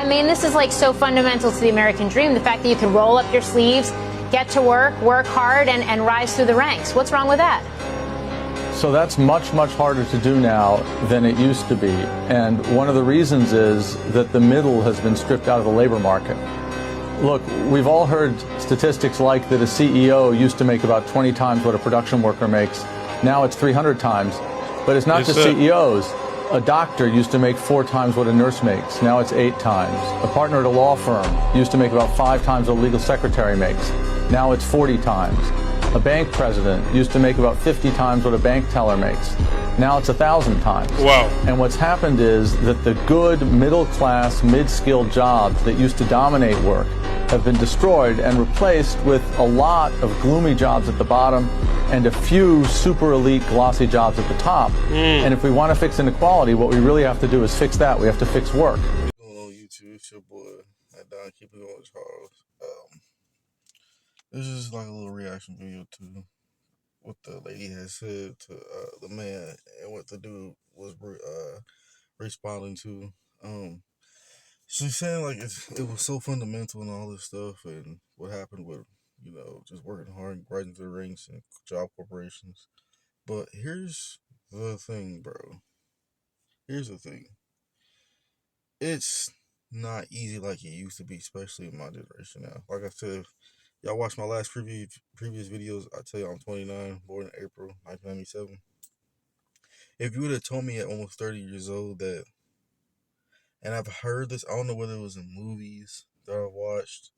I mean, this is like so fundamental to the American dream. The fact that you can roll up your sleeves, get to work hard, and rise through the ranks. What's wrong with that? So that's much, much harder to do now than it used to be. And one of the reasons is that the middle has been stripped out of the labor market. Look, we've all heard statistics like that a CEO used to make about 20 times what a production worker makes. Now it's 300 times. But it's not just CEOs. A doctor used to make 4 times what a nurse makes. Now it's 8 times. A partner at a law firm used to make about 5 times what a legal secretary makes. Now it's 40 times. A bank president used to make about 50 times what a bank teller makes. Now it's 1,000 times. Wow. And what's happened is that the good middle-class, mid-skilled jobs that used to dominate work have been destroyed and replaced with a lot of gloomy jobs at the bottom and a few super elite glossy jobs at the top. And if we want to fix inequality, what we really have to do is fix that. We have to fix work. What's going on YouTube? It's your boy, Don. Keep it going, Charles. This is just like a little reaction video to what the lady had said to the man and what the dude was responding to. She's saying like it was so fundamental and all this stuff, and what happened with just working hard and rising through the ranks and job corporations. But here's the thing, bro. Here's the thing. It's not easy like it used to be, especially in my generation now. Like I said, y'all watched my last previous videos. I tell you, I'm 29, born in April 1997. If you would have told me at almost 30 years old that, and I've heard this, I don't know whether it was in movies that I watched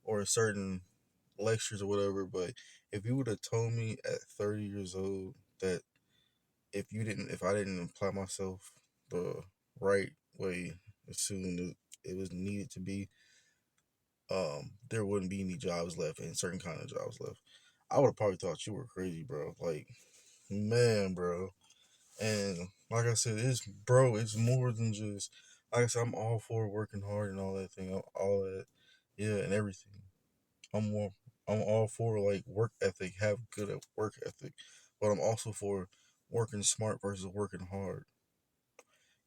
or certain lectures or whatever, but if you would have told me at 30 years old that if I didn't apply myself the right way as soon as it was needed to be, there wouldn't be any jobs left and certain kind of jobs left, I would have probably thought you were crazy, bro. Like, man, bro. And like I said, it's more than just, like I said, I'm all for working hard and all that thing, all that, yeah, and everything. I'm all for like work ethic, have good at work ethic, but I'm also for working smart versus working hard.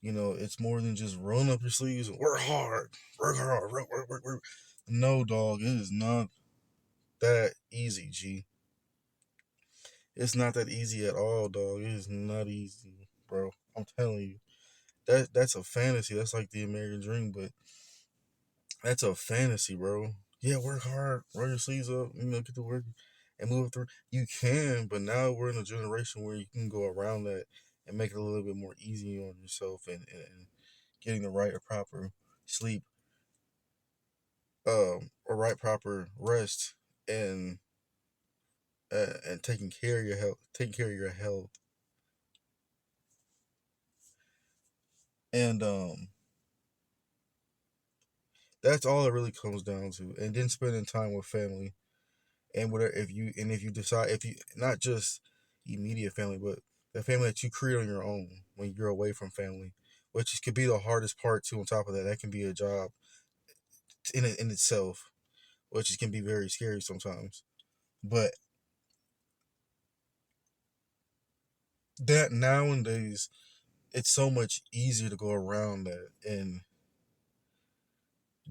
It's more than just rolling up your sleeves and work hard, work. No, dog, it is not that easy, G. It's not that easy at all, dog. It is not easy, bro. I'm telling you. That's a fantasy. That's like the American dream, but that's a fantasy, bro. Yeah, work hard, roll your sleeves up, get to work and move through. You can, but now we're in a generation where you can go around that and make it a little bit more easy on yourself and getting the right or proper sleep, or right proper rest and taking care of your health, and that's all it really comes down to. And then spending time with family, and whatever, if you decide, if you not just immediate family, but the family that you create on your own when you're away from family, which could be the hardest part too. On top of that, that can be a job in itself, which can be very scary sometimes. But that nowadays, it's so much easier to go around that and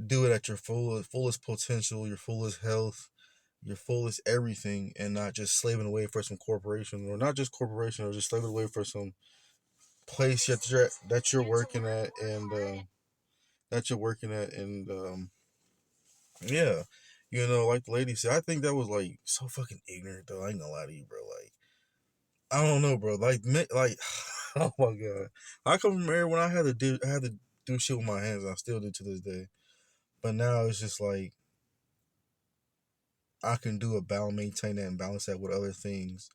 do it at your fullest potential, your fullest health, your fullest everything, and not just slaving away for some corporation, or not just corporation, or just slaving away for some place that you're working at, and yeah, like the lady said, I think that was like so fucking ignorant though. I ain't gonna lie to you, bro. Like, I don't know, bro. Like, oh my god, I come from here when I had to do shit with my hands, and I still do to this day. But now it's just like I can maintain that and balance that with other things,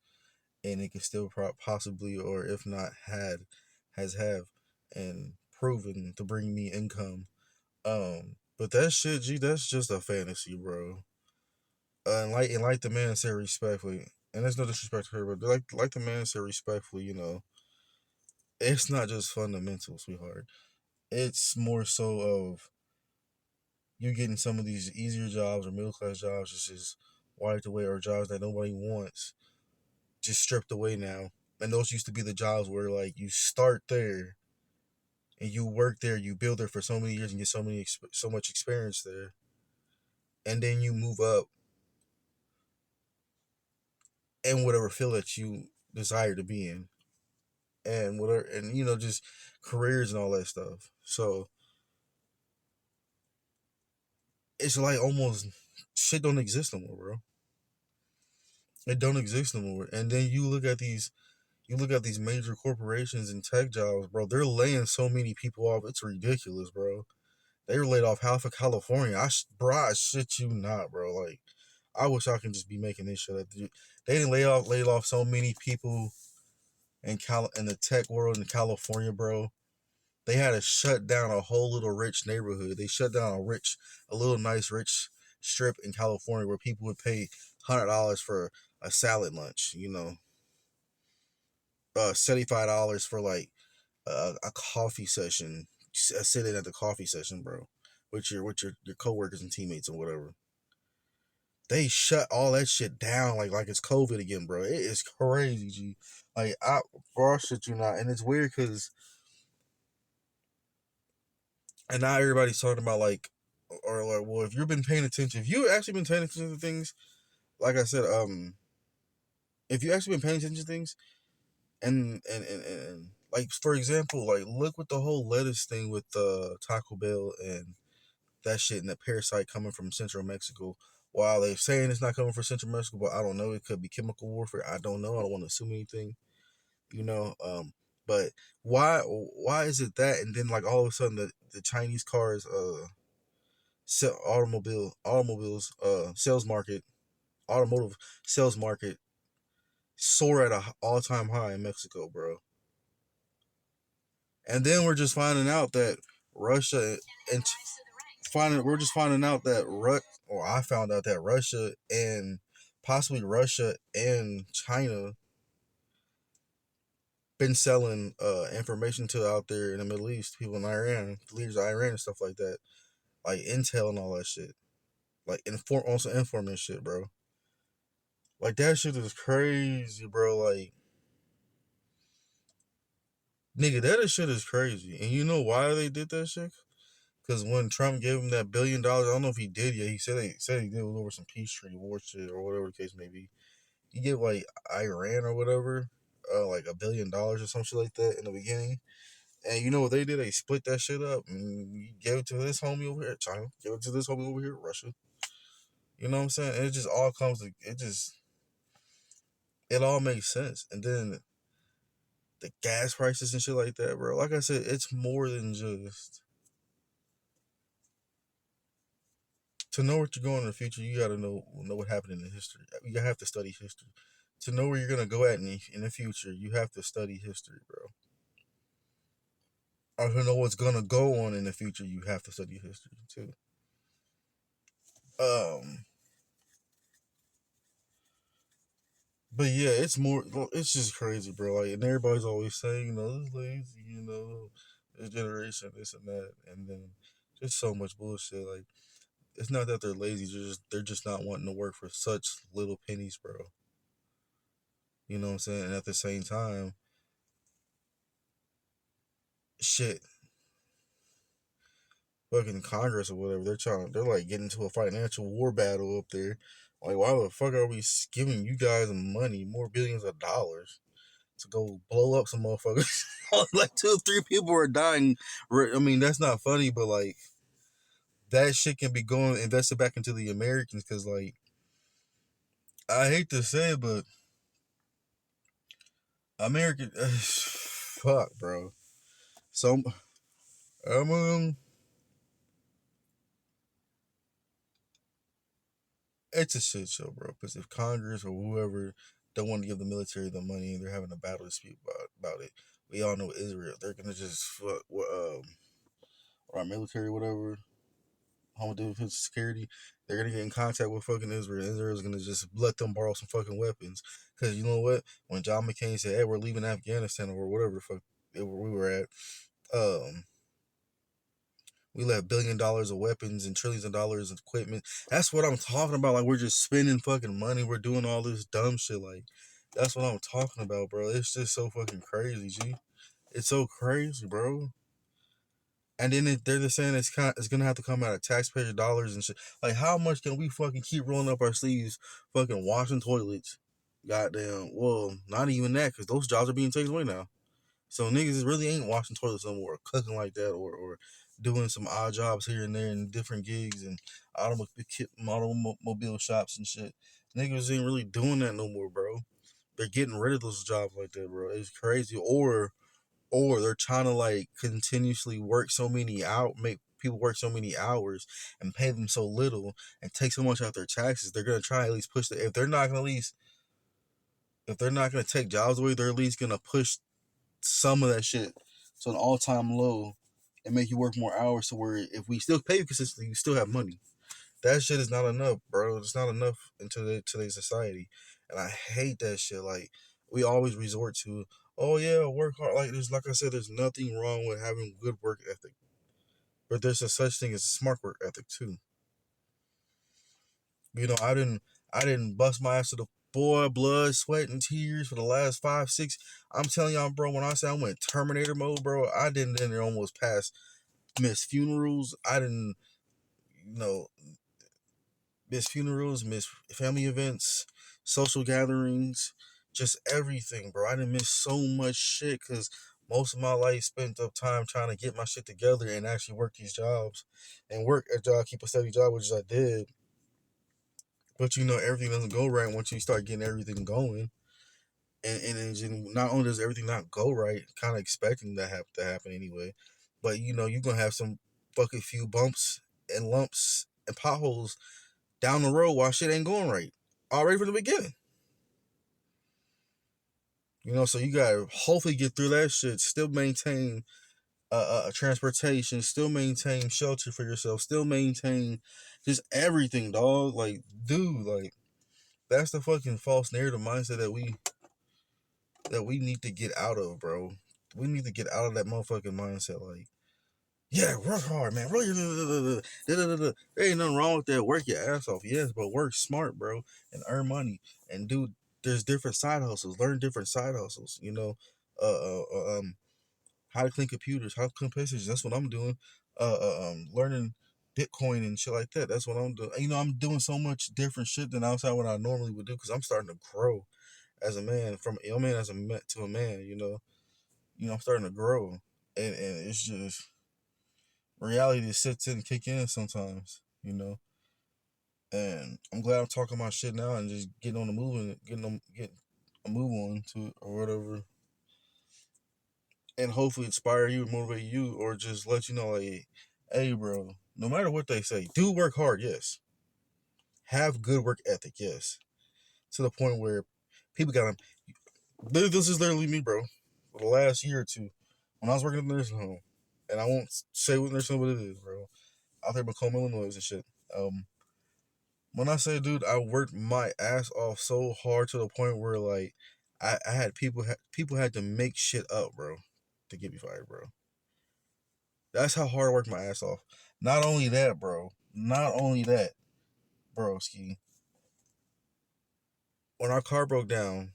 and it can still possibly, or if not, have and proven to bring me income. But that shit, G, that's just a fantasy, bro. And like the man said respectfully, and there's no disrespect to her, but like the man said respectfully, it's not just fundamental, sweetheart. It's more so of you getting some of these easier jobs or middle class jobs just wiped away, or jobs that nobody wants just stripped away now. And those used to be the jobs where like you start there and you work there, you build there for so many years and get so much experience there, and then you move up in whatever field that you desire to be in, and whatever, and just careers and all that stuff. So it's like almost shit don't exist no more, bro. It don't exist no more. And then you look at these major corporations and tech jobs, bro. They're laying so many people off. It's ridiculous, bro. They were laid off half of California. I shit you not, bro. Like, I wish I could just be making this shit up. They didn't laid off so many people in the tech world in California, bro. They had to shut down a whole little rich neighborhood. They shut down a little nice rich strip in California where people would pay $100 for a salad lunch. $75 for like a coffee session, sitting at the coffee session, bro, with your coworkers and teammates and whatever. They shut all that shit down like it's COVID again, bro. It is crazy, G. Like, bro, shit you not, and it's weird because, and now everybody's talking about well, if you've been paying attention, if you actually been paying attention to things, like I said, if you actually been paying attention to things, and like, for example, like, look with the whole lettuce thing with Taco Bell and that shit and the parasite coming from Central Mexico. While they're saying it's not coming from Central Mexico, but I don't know. It could be chemical warfare. I don't know. I don't want to assume anything. But why is it that? And then, like, all of a sudden the Chinese cars automobiles sales market, automotive sales market soar at a all-time high in Mexico, bro. And then we're just finding out that Russia and I found out that Russia and possibly Russia and China been selling information to out there in the Middle East, people in Iran, the leaders of Iran and stuff like that, like intel and all that shit, like informing shit, bro. Like, that shit is crazy, bro. Like, nigga, that shit is crazy. And you know why they did that shit? Because when Trump gave him that $1 billion, I don't know if he did yet. He said he did it over some peace treaty war shit or whatever the case may be. He gave like Iran or whatever, like $1 billion or some shit like that in the beginning. And you know what they did? They split that shit up and gave it to this homie over here, China. Give it to this homie over here, Russia. You know what I'm saying? And it just all it all makes sense. And then the gas prices and shit like that, bro. Like I said, it's more than just. To know what you're going in the future, you gotta know what happened in history. You have to study history. To know where you're gonna go at in the future, you have to study history, bro. Or to know what's gonna go on in the future, you have to study history too. But yeah, it's just crazy, bro. Like, and everybody's always saying, this lazy, this generation, this and that, and then just so much bullshit. Like, it's not that they're lazy, they're just not wanting to work for such little pennies, bro. You know what I'm saying? And at the same time, shit, fucking Congress or whatever, they're like getting into a financial war battle up there. Like, why the fuck are we giving you guys money, more billions of dollars, to go blow up some motherfuckers? Like, 2 or 3 people are dying. I mean, that's not funny, but like, that shit can be invested back into the Americans, because, like, I hate to say it, but American, fuck, bro. So, it's a shit show, bro. Because if Congress or whoever don't want to give the military the money and they're having a battle dispute about it, we all know Israel. They're gonna just fuck our military, whatever, Home Defense Security. They're gonna get in contact with fucking Israel. Israel's gonna just let them borrow some fucking weapons. Because you know what? When John McCain said, "Hey, we're leaving Afghanistan," or whatever the fuck we were at, we left $1 billion of weapons and trillions of dollars of equipment. That's what I'm talking about. Like, we're just spending fucking money. We're doing all this dumb shit. Like, that's what I'm talking about, bro. It's just so fucking crazy, G. It's so crazy, bro. And then they're just saying it's gonna have to come out of taxpayer dollars and shit. Like, how much can we fucking keep rolling up our sleeves, fucking washing toilets? Goddamn. Well, not even that, because those jobs are being taken away now. So niggas really ain't washing toilets no more, or cooking like that, or doing some odd jobs here and there and different gigs and automobile shops and shit. Niggas ain't really doing that no more, bro. They're getting rid of those jobs like that, bro. It's crazy. Or they're trying to like continuously work so many out, make people work so many hours and pay them so little and take so much out their taxes. They're gonna try at least push if they're not gonna take jobs away, they're at least gonna push some of that shit to an all-time low and make you work more hours to where if we still pay you consistently, you still have money. That shit is not enough, bro. It's not enough in today's society. And I hate that shit. Like, we always resort to, oh yeah, work hard. Like I said, there's nothing wrong with having good work ethic. But there's a such thing as smart work ethic too. You know, I didn't bust my ass to the blood, sweat, and tears for the last 5, 6. I'm telling y'all, bro, when I say I went Terminator mode, bro, I didn't almost pass miss funerals. I didn't, you know, miss funerals, miss family events, social gatherings, just everything, bro. I didn't miss so much shit because most of my life spent up time trying to get my shit together and actually work these jobs and work a job, keep a steady job, which I did. But you know, everything doesn't go right once you start getting everything going. And not only does everything not go right, kind of expecting that to happen anyway, but you know, you're going to have some fucking few bumps and lumps and potholes down the road while shit ain't going right already from the beginning. You know, so you gotta hopefully get through that shit, still maintain transportation, still maintain shelter for yourself, still maintain just everything, dog. Like, dude, like, that's the fucking false narrative mindset that we need to get out of, bro. We need to get out of that motherfucking mindset. Like, yeah, work hard, man. Really, there ain't nothing wrong with that. Work your ass off, yes, but work smart, bro, and earn money. And dude, there's different side hustles. Learn different side hustles. You know, how to clean computers, how to clean PlayStation. That's what I'm doing. Learning Bitcoin and shit like that. That's what I'm doing. You know, I'm doing so much different shit than outside what I normally would do because I'm starting to grow as a man, from a young man to a man. You know, I'm starting to grow, and it's just reality that sits in and kick in sometimes. You know, and I'm glad I'm talking my shit now and just getting on the move and getting a move on to it or whatever, and hopefully inspire you, motivate you, or just let you know, like, hey, bro, no matter what they say, do work hard, yes. Have good work ethic, yes. To the point where people got to. This is literally me, bro. For the last year or two, when I was working in the nursing home, and I won't say what nursing home it is, bro. Out there in Macomb, Illinois and shit. When I say, dude, I worked my ass off so hard to the point where, like, I had people had to make shit up, bro, to get me fired, bro. That's how hard I worked my ass off. Not only that, bro. Ski. When our car broke down,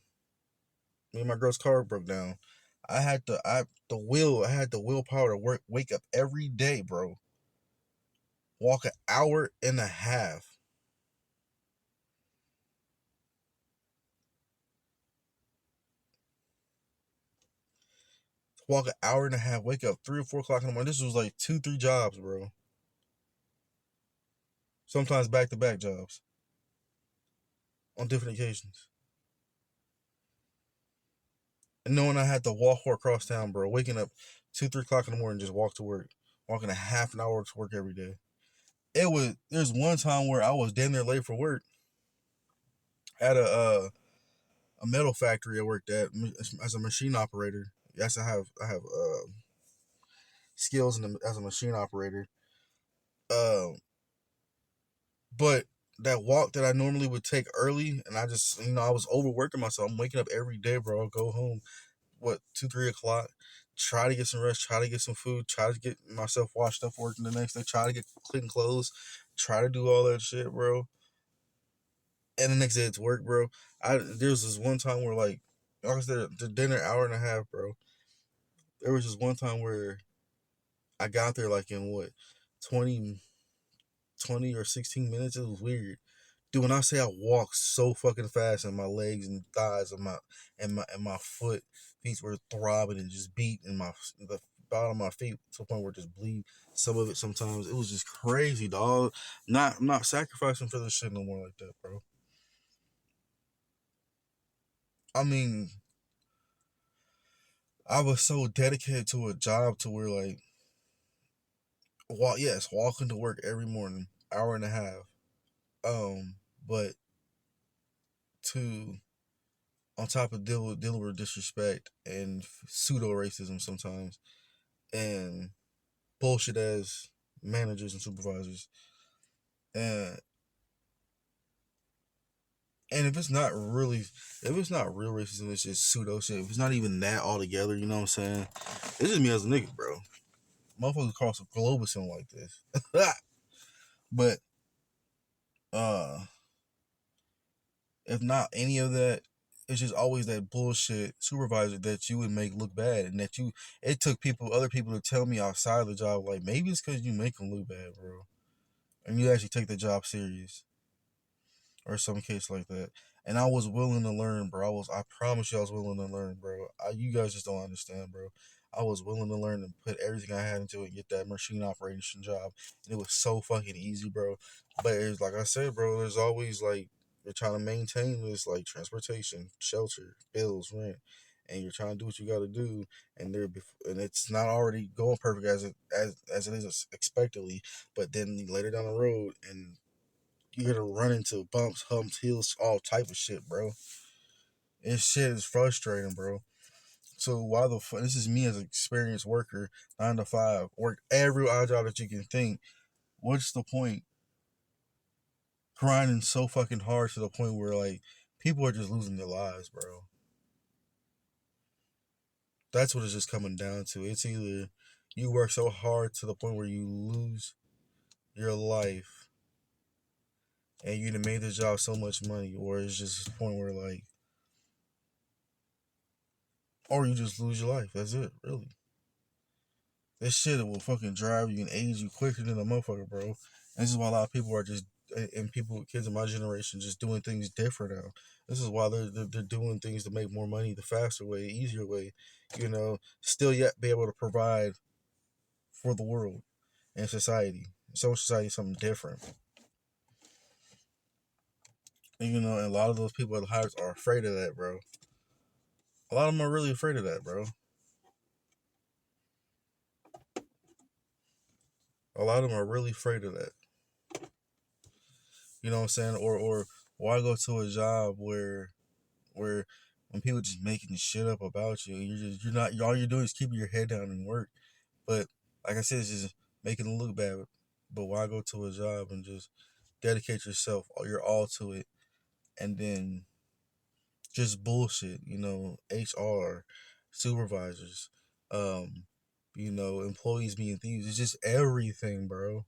me and my girl's car broke down, I had the willpower to wake up every day, bro. Walk an hour and a half. Walk an hour and a half, wake up 3 or 4 o'clock in the morning. This was like 2, 3 jobs, bro. Sometimes back-to-back jobs. On different occasions. And knowing I had to walk across town, bro. Waking up 2, 3 o'clock in the morning, just walk to work. Walking a half an hour to work every day. There's one time where I was damn near late for work. At a metal factory I worked at as a machine operator. Yes, I have skills as a machine operator. But that walk that I normally would take early, and I just, I was overworking myself. I'm waking up every day, bro. I'll go home, 2, 3 o'clock, try to get some rest, try to get some food, try to get myself washed up working the next day, try to get clean clothes, try to do all that shit, bro. And the next day it's work, bro. There's this one time where, like I was there, the dinner hour and a half, bro. There was just one time where I got there like in what 20 20 or 16 minutes. It was weird. Dude, when I say I walked so fucking fast and my legs and thighs and my feet were throbbing and just beat and the bottom of my feet to the point where it just bleed some of it sometimes. It was just crazy, dog. I'm not sacrificing for this shit no more like that, bro. I mean, I was so dedicated to a job to where like walking to work every morning, hour and a half. But to on top of dealing with disrespect and pseudo racism sometimes and bullshit as managers and supervisors. And if it's not real racism, it's just pseudo shit. If it's not even that altogether, you know what I'm saying? It's just me as a nigga, bro. Motherfuckers across the globe is something like this. But if not any of that, it's just always that bullshit supervisor that you would make look bad, and it took other people to tell me outside of the job, like, maybe it's because you make them look bad, bro, and you actually take the job serious, or some case like that. And I was willing to learn, bro. I promise you, I was willing to learn, bro. You guys just don't understand, bro. I was willing to learn and put everything I had into it and get that machine operation job, and it was so fucking easy, bro. But it's like I said, bro. There's always like you're trying to maintain this like transportation, shelter, bills, rent, and you're trying to do what you got to do, and it's not already going perfect as it is expectedly, but then later down the road, and you're gonna run into bumps, humps, hills, all type of shit, bro. And shit is frustrating, bro. So why the fuck? This is me as an experienced worker, 9 to 5, work every odd job that you can think. What's the point? Grinding so fucking hard to the point where like people are just losing their lives, bro. That's what it's just coming down to. It's either you work so hard to the point where you lose your life and you done made the job so much money, or it's just a point where like, or you just lose your life. That's it, really. This shit will fucking drive you and age you quicker than a motherfucker, bro. And this is why a lot of people are just, and kids in my generation, just doing things different now. This is why they're doing things to make more money the faster way, easier way, still yet be able to provide for the world and society. Social society is something different. And and a lot of those people at the highest are afraid of that, bro. A lot of them are really afraid of that, bro. A lot of them are really afraid of that. You know what I'm saying? Or why go to a job where when people just making shit up about you, you're not, all you're doing is keeping your head down and work. But like I said, it's just making it look bad. But why go to a job and just dedicate yourself, your all to it, and then just bullshit, HR, supervisors, employees being thieves. It's just everything, bro.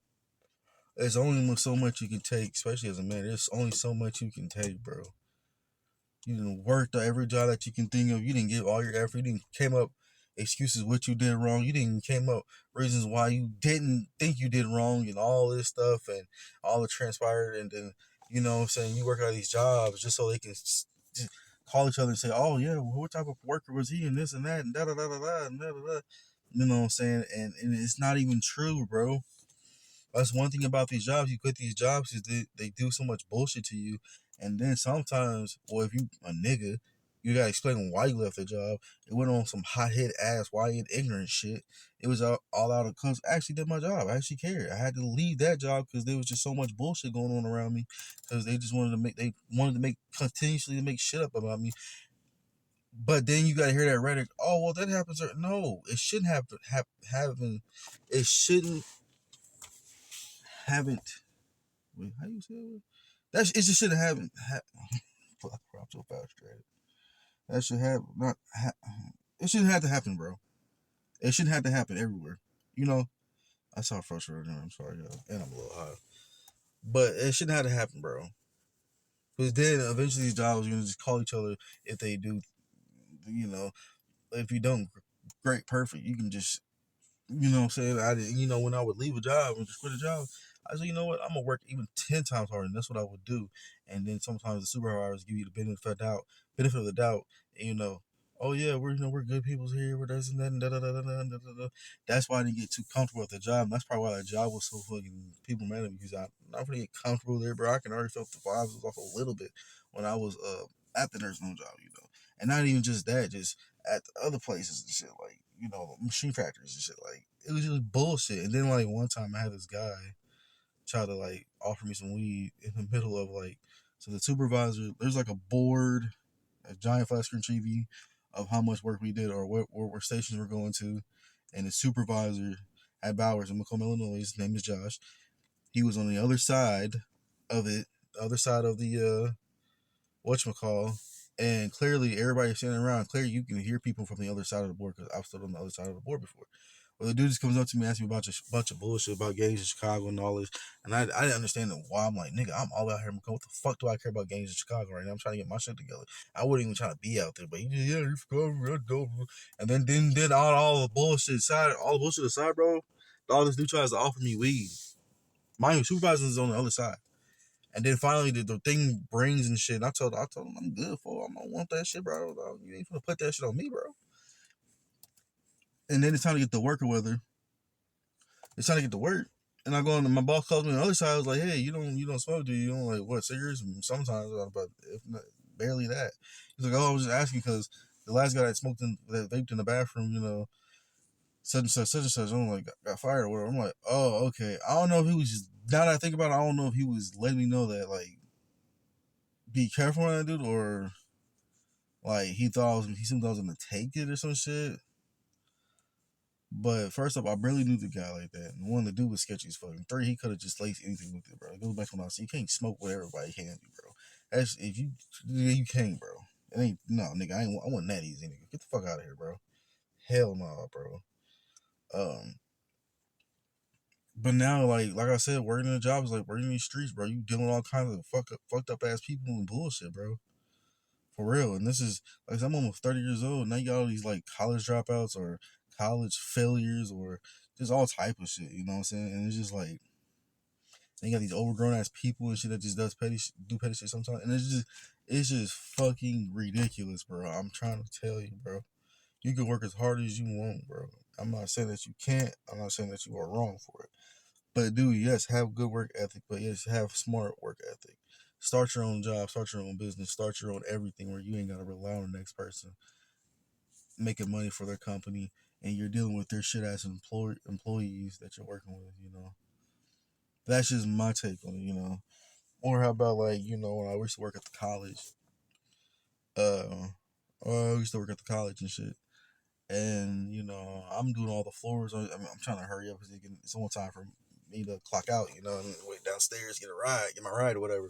There's only so much you can take, especially as a man. There's only so much you can take, bro. You didn't work every job that you can think of. You didn't give all your effort. You didn't came up excuses what you did wrong. You didn't came up reasons why you didn't think you did wrong and all this stuff and all the transpired. And then, what I'm saying, you work out these jobs just so they can just call each other and say, oh, yeah, well, what type of worker was he and this and that and da-da-da-da-da and da-da-da. You know what I'm saying? And it's not even true, bro. That's one thing about these jobs. You quit these jobs is they do so much bullshit to you. And then sometimes, well, if you a nigga, you gotta explain why you left the job. It went on some hot-head ass, why-head ignorant shit. It was all out of cause I actually did my job. I actually cared. I had to leave that job because there was just so much bullshit going on around me. Because they just continuously to make shit up about me. But then you gotta hear that rhetoric. Oh, well, that happens. No, it shouldn't happen. It shouldn't haven't. Wait, how you say it? It just shouldn't happen. I'm so frustrated. That should have not. It shouldn't have to happen, bro. It shouldn't have to happen everywhere. That's how frustrated I am. I'm sorry, y'all, and I'm a little high. But it shouldn't have to happen, bro. Because then eventually these jobs, just call each other if they do. If you don't, great, perfect. You can just You know what I'm saying? I didn't, you know, when I would leave a job and just quit a job, I said, you know what, I'm gonna work even 10 times harder, and that's what I would do. And then sometimes the supervisors give you the benefit of the doubt, and you know, oh yeah, we're good people's here, we're this and that and da da da da da da da. That's why I didn't get too comfortable with the job. And that's probably why that job was so fucking people mad at me, because I'm not really get comfortable there, bro. I can already felt the vibes was off a little bit when I was at the nursing home job, you know. And not even just that, just at the other places and shit, like, you know, machine factories and shit. Like, it was just bullshit. And then, like, one time I had this guy try to, like, offer me some weed in the middle of, like, so the supervisor, there's, like, a board, a giant flat screen TV of how much work we did or what stations we're going to. And the supervisor at Bowers in Macomb, Illinois, his name is Josh. He was on the other side of it, the other side of the, whatchamacall, and clearly everybody standing around, clearly you can hear people from the other side of the board, because I've stood on the other side of the board before. Well, the dude just comes up to me, asking me about a bunch of bullshit about gangs in Chicago and all this, and I didn't understand why. I'm like, nigga, I'm all out here. What the fuck do I care about gangs in Chicago right now? I'm trying to get my shit together. I wasn't even trying to be out there, but he just, yeah, you're from Chicago, and then did all the bullshit aside, bro. All this dude tries to offer me weed. Mind you, supervisor is on the other side. And then finally the thing brings and shit. And I told him I'm good for. I don't want that shit, bro. You ain't gonna put that shit on me, bro. And then it's time to get to work or whether it's time to get to work. And I go on, my boss calls me on the other side. I was like, hey, you don't smoke, do you? You don't like what, cigarettes? Sometimes, but if not, barely that. He's like, oh, I was just asking because the last guy that vaped in the bathroom, you know, such and such. I'm like, got fired or whatever. I'm like, oh, okay. I don't know if he was just, now that I think about it, I don't know if he was letting me know that, like, be careful when I do, or like he seemed I was gonna take it or some shit. But first up, I barely knew the guy like that. And one, the dude was sketchy as fuck. And three, he could have just laced anything with it, bro. It goes back to when I said, you can't smoke what everybody can do, bro. That's if you can't, bro. It ain't no nigga. I want that easy, nigga. Get the fuck out of here, bro. Hell no, bro. Um, but now, like I said, working in a job is like working in these streets, bro. You dealing with all kinds of fucked up ass people and bullshit, bro. For real. And this is, like, I'm almost 30 years old. Now you got all these, like, college dropouts or college failures or just all type of shit, you know what I'm saying? And it's just like, you got these overgrown ass people and shit that just do petty shit sometimes. And it's just fucking ridiculous, bro. I'm trying to tell you, bro. You can work as hard as you want, bro. I'm not saying that you can't. I'm not saying that you are wrong for it. But dude, yes, have good work ethic, but yes, have smart work ethic. Start your own job, start your own business, start your own everything where you ain't gotta rely on the next person making money for their company and you're dealing with their shit ass employees that you're working with, you know. That's just my take on it, you know. Or how about, like, you know, when I used to work at the college, uh I used to work at the college and shit. And, you know, I'm doing all the floors. I'm trying to hurry up because it's almost time for me to clock out, you know, and wait downstairs, get my ride or whatever.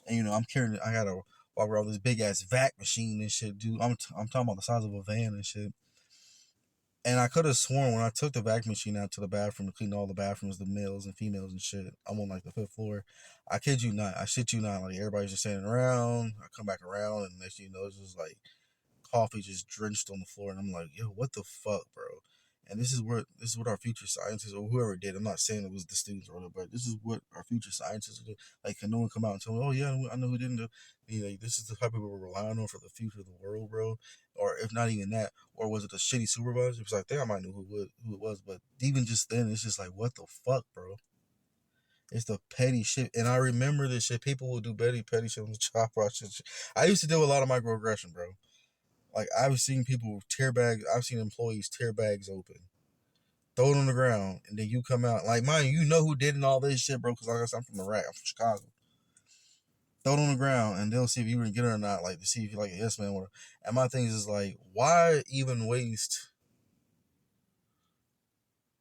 And, you know, I gotta walk around this big ass vac machine and shit, dude. I'm talking about the size of a van and shit. And I could have sworn when I took the vacuum machine out to the bathroom to clean all the bathrooms, the males and females and shit, I'm on like the 5th floor. I kid you not. I shit you not. Like, everybody's just standing around. I come back around, and next thing you know, it's just like coffee just drenched on the floor. And I'm like, yo, what the fuck, bro? And this is what our future scientists or whoever did. I'm not saying it was the students or whatever, but this is what our future scientists do. Like, can no one come out and tell me, oh yeah, I know who didn't do? You know, this is the type of people we're relying on for the future of the world, bro. Or if not even that, or was it a shitty supervisor? Because I think I might know who it was, but even just then, it's just like, what the fuck, bro? It's the petty shit. And I remember this shit. People will do petty shit on the job. I used to deal with a lot of microaggression, bro. Like, I've seen people tear bags. I've seen employees tear bags open, throw it on the ground, and then you come out. Like, mind you know who did all this shit, bro, because like I said, I'm from the rack. I'm from Chicago. Throw it on the ground, and they'll see if you can get it or not, like, to see if you're like a yes man or whatever. And my thing is like, why even waste,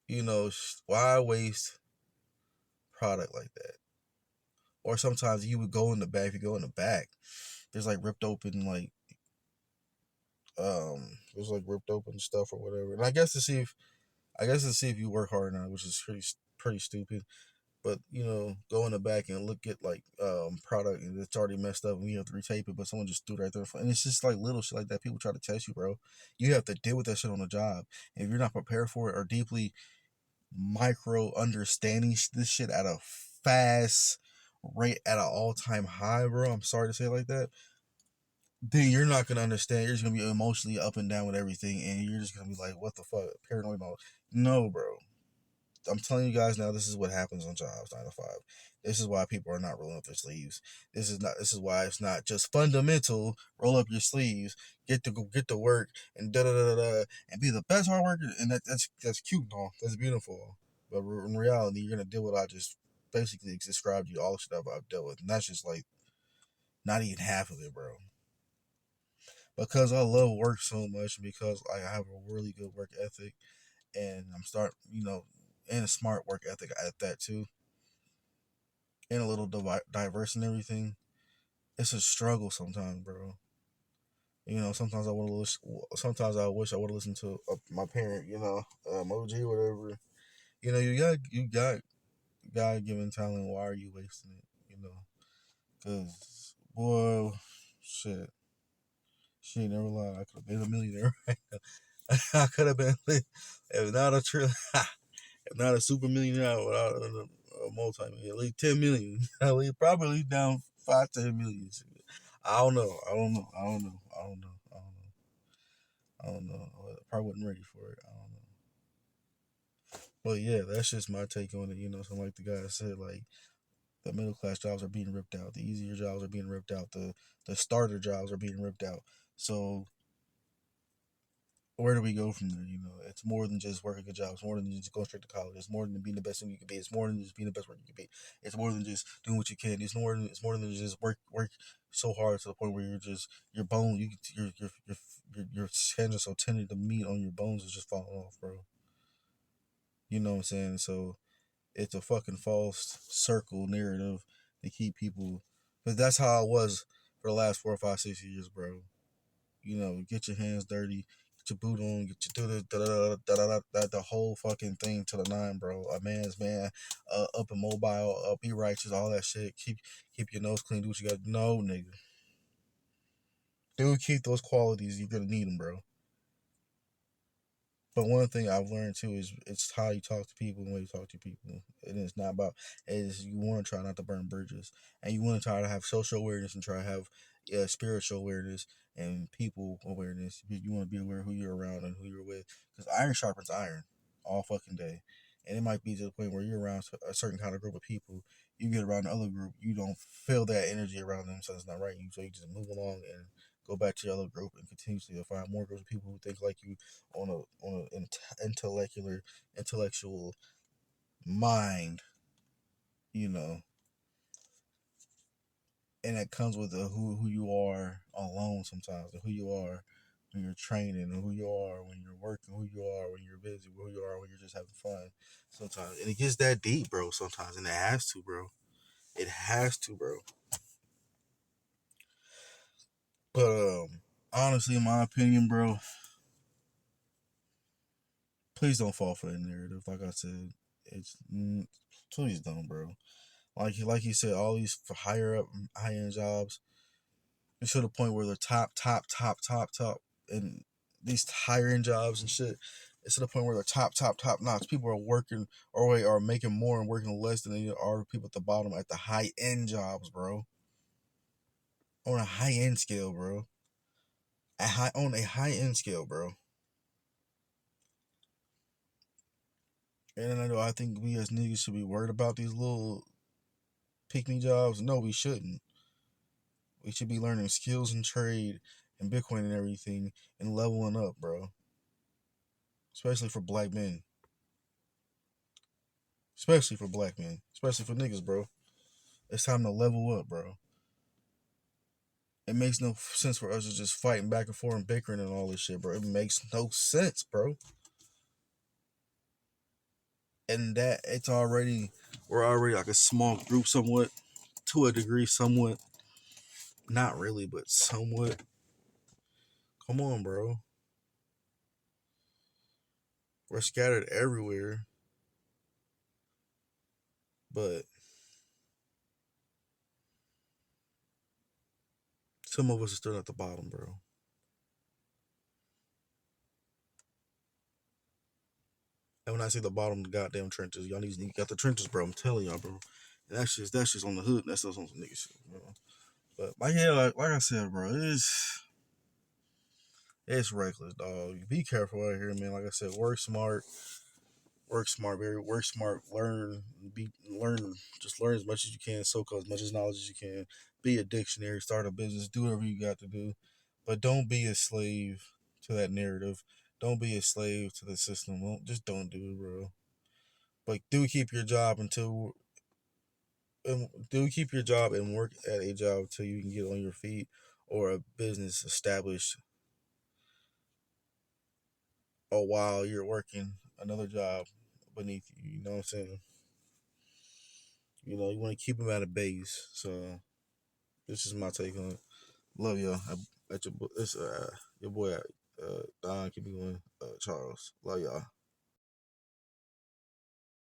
you know, why waste product like that? Or sometimes you would go in the back, if you go in the back, there's like ripped open, like, there's like ripped open stuff or whatever. And I guess to see if you work hard or not, which is pretty stupid. But go in the back and look at like product and it's already messed up and you have to retape it, but someone just threw it right there. And it's just like little shit like that. People try to test you, bro. You have to deal with that shit on the job. And if you're not prepared for it or deeply micro understanding this shit at a fast rate at an all-time high, bro, I'm sorry to say it like that, then you're not gonna understand. You're just gonna be emotionally up and down with everything, and you're just gonna be like, "What the fuck?" Paranoid mode. No, bro. I'm telling you guys now. This is what happens on jobs 9 to 5. This is why people are not rolling up their sleeves. This is why it's not just fundamental. Roll up your sleeves, get to work, and da da da da, and be the best hard worker. And that's cute, no, that's beautiful. But in reality, you're gonna deal with what I just basically described you all the shit I've dealt with, and that's just like not even half of it, bro. Because I love work so much, because I have a really good work ethic, and and a smart work ethic at that too, and a little diverse and everything. It's a struggle sometimes, bro. Sometimes sometimes I wish I would have listened to my parent, OG, whatever. You got God given talent. Why are you wasting it? Because boy, shit, she ain't never lied. I could have been a millionaire right now. I could have been, if not a if not a super millionaire, without a multi-million, at least 10 million. At least probably down 5-10 million. I don't know. I don't know. I don't know. I don't know. I don't know. I don't know. I probably wasn't ready for it. I don't know. But yeah, that's just my take on it. Something like the guy said, like the middle class jobs are being ripped out. The easier jobs are being ripped out. The starter jobs are being ripped out. So where do we go from there? It's more than just working a job. It's more than just going straight to college. It's more than being the best thing you can be. It's more than just being the best worker you can be. It's more than just doing what you can. It's more than just work so hard to the point where your bone your hands are so tender, the meat on your bones is just falling off, bro. You know what I'm saying? So it's a fucking false circle narrative to keep people. But that's how it was for the last 4 or 5, 6 years, bro. Get your hands dirty, get your boot on, get your the whole fucking thing to the nine, bro. A man's man, up and mobile, be righteous, all that shit. Keep your nose clean, do what you got. No, nigga. Dude, keep those qualities. You're gonna need them, bro. But one thing I've learned too is it's how you talk to people and the way you talk to people. And it's not about, is you want to try not to burn bridges. And you want to try to have social awareness and try to have spiritual awareness and people awareness. You want to be aware of who you're around and who you're with. Because iron sharpens iron all fucking day. And it might be to the point where you're around a certain kind of group of people. You get around another group, you don't feel that energy around them, so it's not right. So you just move along and go back to your other group and continuously find more groups of people who think like you on an intellectual mind, you know, and that comes with who you are alone sometimes, and who you are when you're training, and who you are when you're working, who you are when you're busy, who you are when you're just having fun sometimes. And it gets that deep, bro, sometimes, and it has to, bro. It has to, bro. But honestly, in my opinion, bro, please don't fall for that narrative. Like I said, it's please don't, bro. Like you said, all these higher up, high end jobs, it's to the point where the top, and these higher end jobs and shit. It's to the point where the top notch people are working or are making more and working less than they are people at the bottom at the high end jobs, bro. On a high end scale, bro. On a high end scale, bro. And I know I think we as niggas should be worried about these little pick me jobs. No, we shouldn't. We should be learning skills and trade and Bitcoin and everything and leveling up, bro. Especially for black men. Especially for black men. Especially for niggas, bro. It's time to level up, bro. It makes no sense for us to just fighting back and forth and bickering and all this shit, bro. It makes no sense, bro. And that we're already like a small group somewhat, to a degree somewhat. Not really, but somewhat. Come on, bro. We're scattered everywhere. But some of us are still at the bottom, bro. And when I say the bottom, the goddamn trenches, y'all need, you got the trenches, bro. I'm telling y'all, bro. And that's just on the hood. That's just on some nigga shit, bro. But yeah, like I said, bro, it's reckless, dog. Be careful out here, man. Like I said, work smart, work smart. Just learn as much as you can, soak up as much as knowledge as you can. Be a dictionary, start a business, do whatever you got to do, but don't be a slave to that narrative. Don't be a slave to the system. Don't do it, bro. But do keep your job and work at a job until you can get on your feet or a business established, or while you're working another job beneath you. You know what I'm saying? You know, you want to keep them at a base. So this is my take on it. Love y'all. It's your boy Don. Keep it going, Charles. Love y'all.